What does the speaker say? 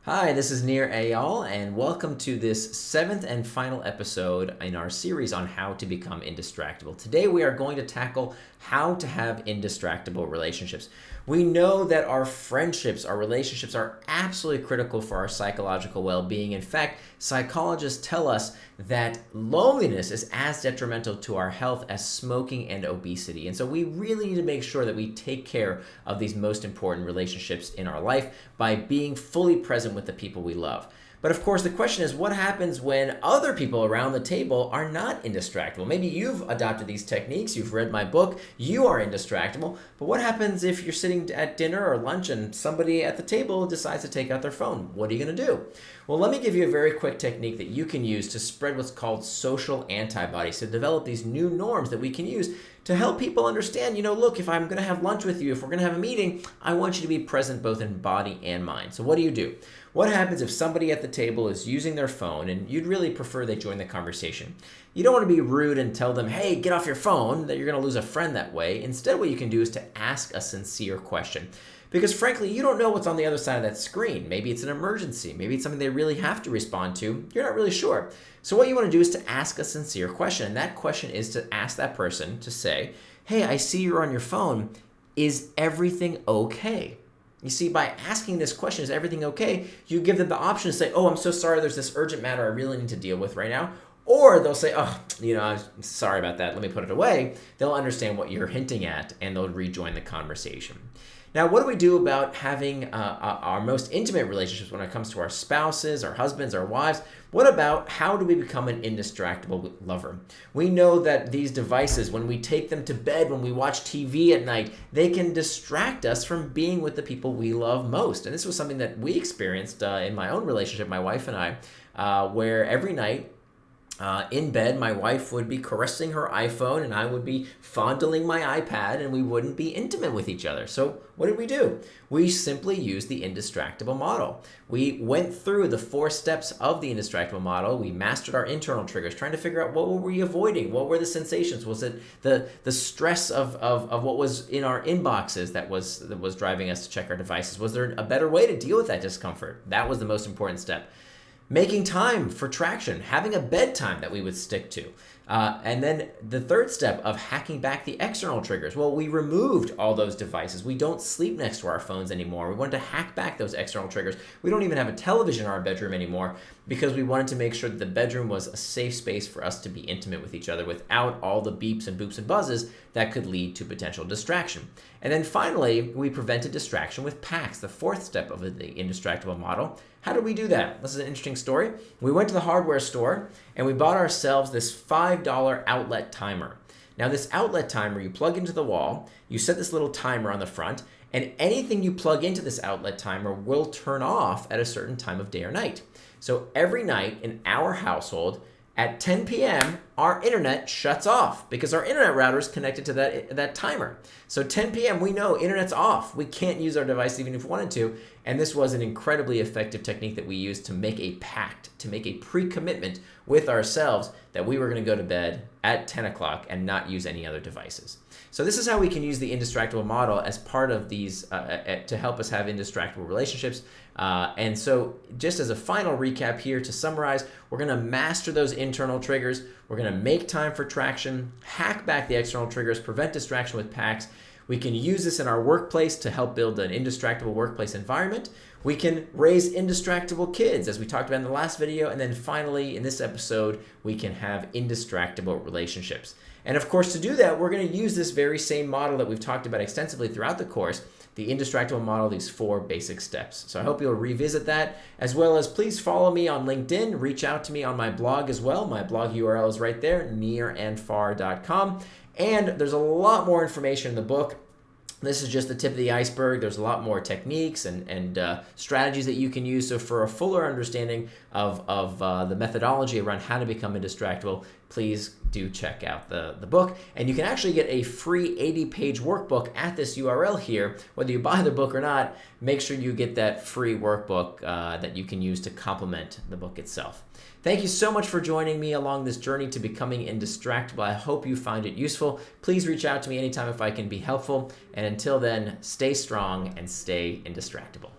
Hi, this is Nir Eyal, and welcome to this seventh and final episode in our series on how to become indistractable. Today, we are going to tackle how to have indistractable relationships. We know that our friendships, our relationships are absolutely critical for our psychological well-being. In fact, psychologists tell us that loneliness is as detrimental to our health as smoking and obesity. And so we really need to make sure that we take care of these most important relationships in our life by being fully present with the people we love. But of course, the question is, what happens when other people around the table are not indistractable? Maybe you've adopted these techniques, you've read my book, you are indistractable, but what happens if you're sitting at dinner or lunch and somebody at the table decides to take out their phone? What are you going to do? Well, let me give you a very quick technique that you can use to spread what's called social antibodies, to develop these new norms that we can use to help people understand, look, if I'm going to have lunch with you, if we're going to have a meeting, I want you to be present both in body and mind. So what do? What happens if somebody at the table is using their phone and you'd really prefer they join the conversation? You don't want to be rude and tell them, hey, get off your phone, that you're going to lose a friend that way. Instead, what you can do is to ask a sincere question. Because frankly, you don't know what's on the other side of that screen. Maybe it's an emergency. Maybe it's something they really have to respond to. You're not really sure. So what you want to do is to ask a sincere question. And that question is to ask that person to say, hey, I see you're on your phone. Is everything okay? You see, by asking this question, is everything okay? You give them the option to say, oh, I'm so sorry, there's this urgent matter I really need to deal with right now. Or they'll say, oh, I'm sorry about that, let me put it away. They'll understand what you're hinting at and they'll rejoin the conversation. Now, what do we do about having our most intimate relationships when it comes to our spouses, our husbands, our wives? What about how do we become an indistractable lover? We know that these devices, when we take them to bed, when we watch TV at night, they can distract us from being with the people we love most. And this was something that we experienced in my own relationship, my wife and I, where every night, in bed, my wife would be caressing her iPhone and I would be fondling my iPad and we wouldn't be intimate with each other. So what did we do? We simply used the Indistractable model. We went through the 4 steps of the Indistractable model. We mastered our internal triggers, trying to figure out what were we avoiding? What were the sensations? Was it the stress of what was in our inboxes that was driving us to check our devices? Was there a better way to deal with that discomfort? That was the most important step. Making time for traction, having a bedtime that we would stick to. And then the third step of hacking back the external triggers. Well, we removed all those devices. We don't sleep next to our phones anymore. We wanted to hack back those external triggers. We don't even have a television in our bedroom anymore because we wanted to make sure that the bedroom was a safe space for us to be intimate with each other without all the beeps and boops and buzzes that could lead to potential distraction. And then finally, we prevented distraction with pacts, the 4th step of the Indistractable model. How did we do that? This is an interesting story. We went to the hardware store and we bought ourselves this $5 outlet timer. Now this outlet timer, you plug into the wall, you set this little timer on the front, and anything you plug into this outlet timer will turn off at a certain time of day or night. So every night in our household, at 10 p.m., our internet shuts off because our internet router is connected to that timer. So 10 p.m., we know internet's off. We can't use our device even if we wanted to. And this was an incredibly effective technique that we used to make a pact, to make a pre-commitment with ourselves that we were going to go to bed at 10 o'clock and not use any other devices. So this is how we can use the Indistractable model as part of these to help us have indistractable relationships. And so just as a final recap here, to summarize, we're going to master those internal triggers. We're going to make time for traction, hack back the external triggers, prevent distraction with pacts. We can use this in our workplace to help build an indistractable workplace environment. We can raise indistractable kids, as we talked about in the last video. And then finally, in this episode, we can have indistractable relationships. And of course, to do that, we're going to use this very same model that we've talked about extensively throughout the course, the Indistractable model, these 4 basic steps. So I hope you'll revisit that, as well as please follow me on LinkedIn, reach out to me on my blog as well. My blog URL is right there, nirandfar.com. And there's a lot more information in the book. This is just the tip of the iceberg. There's a lot more techniques and strategies that you can use. So for a fuller understanding of the methodology around how to become indistractable, please do check out the book. And you can actually get a free 80-page workbook at this URL here. Whether you buy the book or not, make sure you get that free workbook that you can use to complement the book itself. Thank you so much for joining me along this journey to becoming indistractable. I hope you find it useful. Please reach out to me anytime if I can be helpful. And until then, stay strong and stay indistractable.